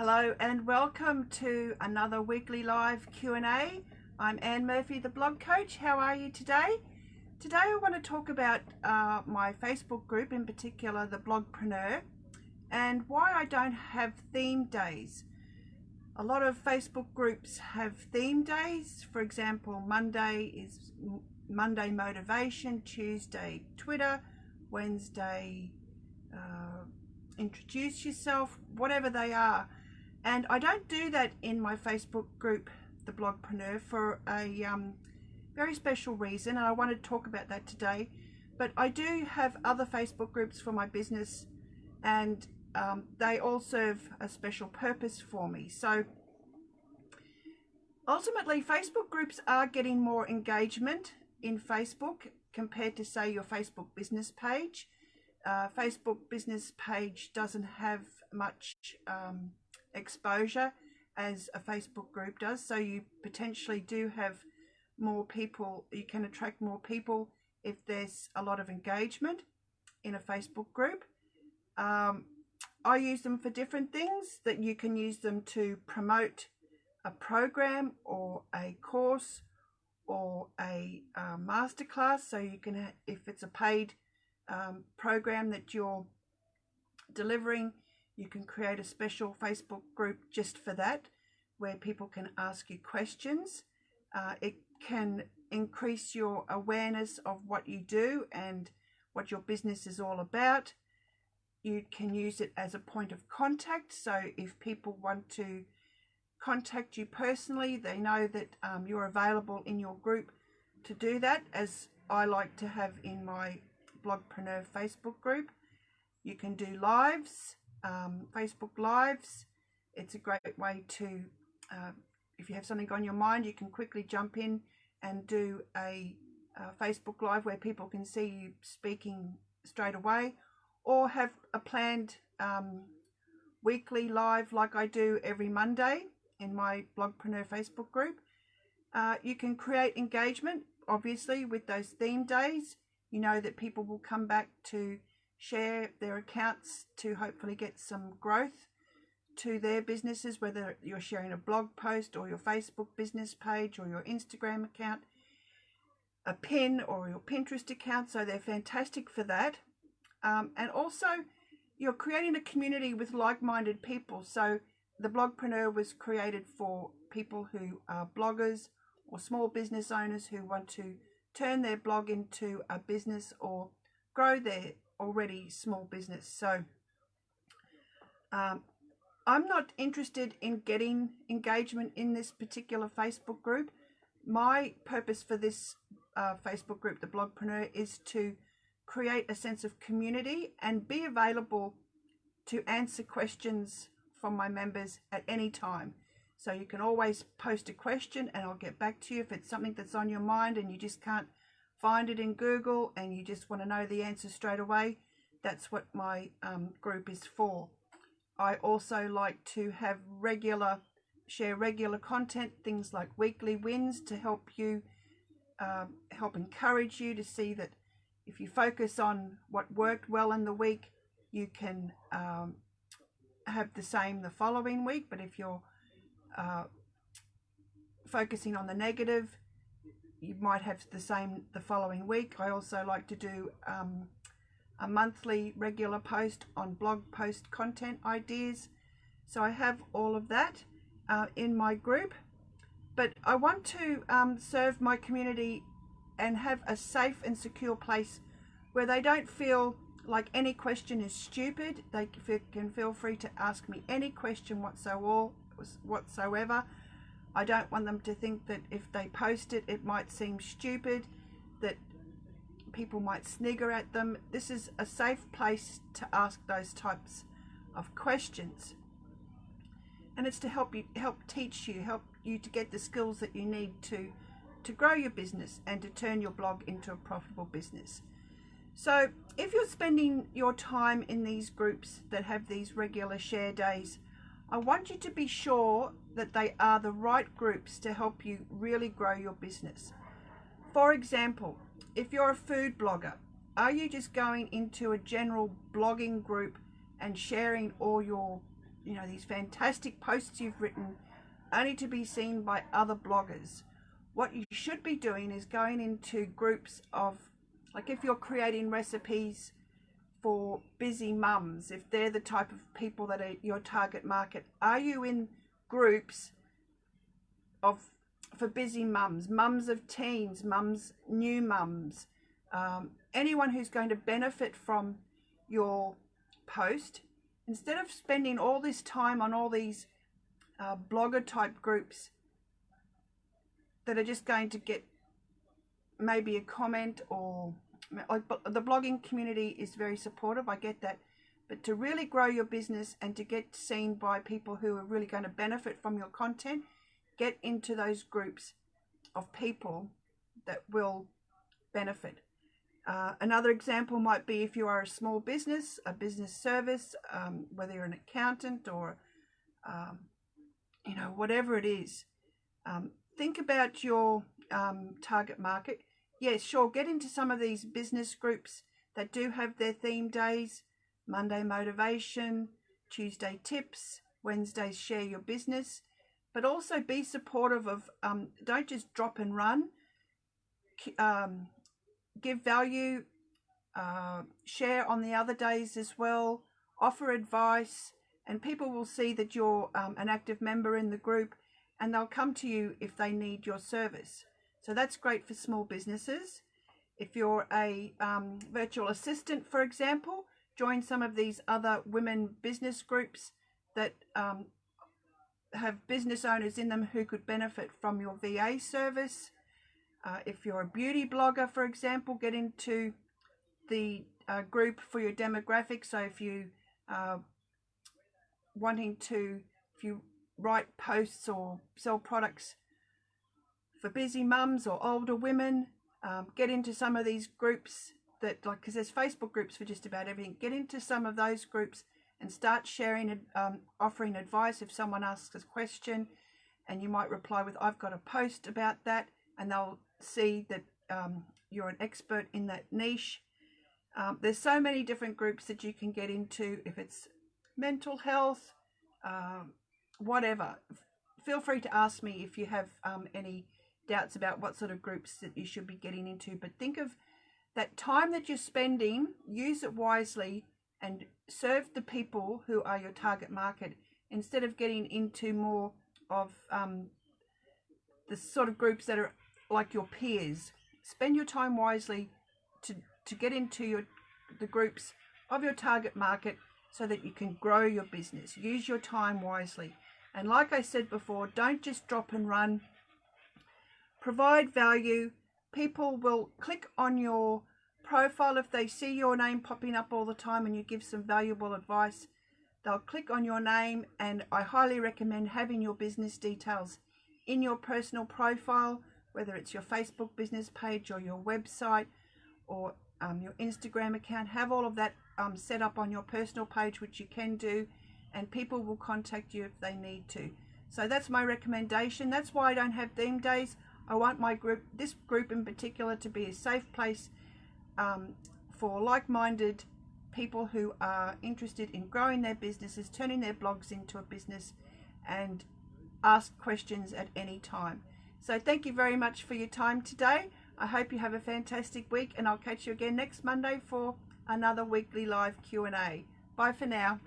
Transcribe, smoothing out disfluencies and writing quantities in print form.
Hello and welcome to another weekly live Q&A. I'm Anne Murphy, the blog coach. How are you today? Today I want to talk about my Facebook group, in particular the Blogpreneur, and why I don't have theme days. A lot of Facebook groups have theme days. For example, Monday is Monday Motivation, Tuesday Twitter, Wednesday Introduce Yourself, whatever they are. And I don't do that in my Facebook group, the Blogpreneur, for a very special reason, and I want to talk about that today. But I do have other Facebook groups for my business, and they all serve a special purpose for me. So ultimately, Facebook groups are getting more engagement in Facebook compared to, say, your Facebook business page. Facebook business page doesn't have much exposure as a Facebook group does, so you potentially do have more people. You can attract more people if there's a lot of engagement in a Facebook group. I use them for different things. That you can use them to promote a program or a course or a masterclass. So you can, if it's a paid program that you're delivering, you can create a special Facebook group just for that, where people can ask you questions. It can increase your awareness of what you do and what your business is all about. You can use it as a point of contact. So if people want to contact you personally, they know that you're available in your group to do that, as I like to have in my Blogpreneur Facebook group. You can do lives, Facebook lives. It's a great way to, if you have something on your mind, you can quickly jump in and do a Facebook live where people can see you speaking straight away, or have a planned weekly live like I do every Monday in my Blogpreneur Facebook group. You can create engagement, obviously, with those theme days. You know that people will come back to share their accounts to hopefully get some growth to their businesses, whether you're sharing a blog post or your Facebook business page or your Instagram account, a pin or your Pinterest account. So they're fantastic for that. And also you're creating a community with like-minded people. So the Blogpreneur was created for people who are bloggers or small business owners who want to turn their blog into a business or grow their already small business. So I'm not interested in getting engagement in this particular Facebook group. My purpose for this Facebook group, the Blogpreneur, is to create a sense of community and be available to answer questions from my members at any time. So you can always post a question and I'll get back to you if it's something that's on your mind and you just can't find it in Google and you just want to know the answer straight away. That's what my group is for. I also like to have share regular content, things like weekly wins, to help you, help encourage you to see that if you focus on what worked well in the week, you can have the same the following week. But if you're focusing on the negative, you might have the same the following week. I also like to do a monthly regular post on blog post content ideas. So I have all of that in my group. But I want to serve my community and have a safe and secure place where they don't feel like any question is stupid. They can feel free to ask me any question whatsoever. I don't want them to think that if they post it, it might seem stupid, that people might snigger at them. This is a safe place to ask those types of questions. And it's to help teach you, help you to get the skills that you need to grow your business and to turn your blog into a profitable business. So if you're spending your time in these groups that have these regular share days, I want you to be sure that they are the right groups to help you really grow your business. For example, if you're a food blogger, are you just going into a general blogging group and sharing all your these fantastic posts you've written only to be seen by other bloggers. What you should be doing is going into groups of, like if you're creating recipes for busy mums, if they're the type of people that are your target market, are you in groups for busy mums, mums of teens, mums, new mums, anyone who's going to benefit from your post? Instead of spending all this time on all these blogger type groups that are just going to get maybe a comment, or the blogging community is very supportive, I get that, but to really grow your business and to get seen by people who are really going to benefit from your content, get into those groups of people that will benefit. Another example might be if you are a small business, a business service, whether you're an accountant or whatever it is. Think about your target market. Yes, sure, get into some of these business groups that do have their theme days: Monday motivation, Tuesday tips, Wednesdays share your business. But also be supportive of, don't just drop and run. Give value, share on the other days as well, offer advice, and people will see that you're an active member in the group, and they'll come to you if they need your service. So that's great for small businesses. If you're a virtual assistant, for example, join some of these other women business groups that have business owners in them who could benefit from your VA service. If you're a beauty blogger, for example, get into the group for your demographic. So if you if you write posts or sell products for busy mums or older women, get into some of these groups that, like, because there's Facebook groups for just about everything. Get into some of those groups and start sharing, offering advice. If someone asks a question, and you might reply with, "I've got a post about that," and they'll see that you're an expert in that niche. There's so many different groups that you can get into. If it's mental health, whatever, feel free to ask me if you have any doubts about what sort of groups that you should be getting into. But think of that time that you're spending, use it wisely, and serve the people who are your target market, instead of getting into more of the sort of groups that are like your peers. Spend your time wisely to get into the groups of your target market so that you can grow your business. Use your time wisely. And like I said before, don't just drop and run. Provide value. People will click on your profile if they see your name popping up all the time and you give some valuable advice. They'll click on your name, and I highly recommend having your business details in your personal profile, whether it's your Facebook business page or your website or your Instagram account. Have all of that set up on your personal page, which you can do, and people will contact you if they need to. So that's my recommendation. That's why I don't have theme days. I want this group in particular, to be a safe place for like-minded people who are interested in growing their businesses, turning their blogs into a business, and ask questions at any time. So thank you very much for your time today. I hope you have a fantastic week, and I'll catch you again next Monday for another weekly live Q&A. Bye for now.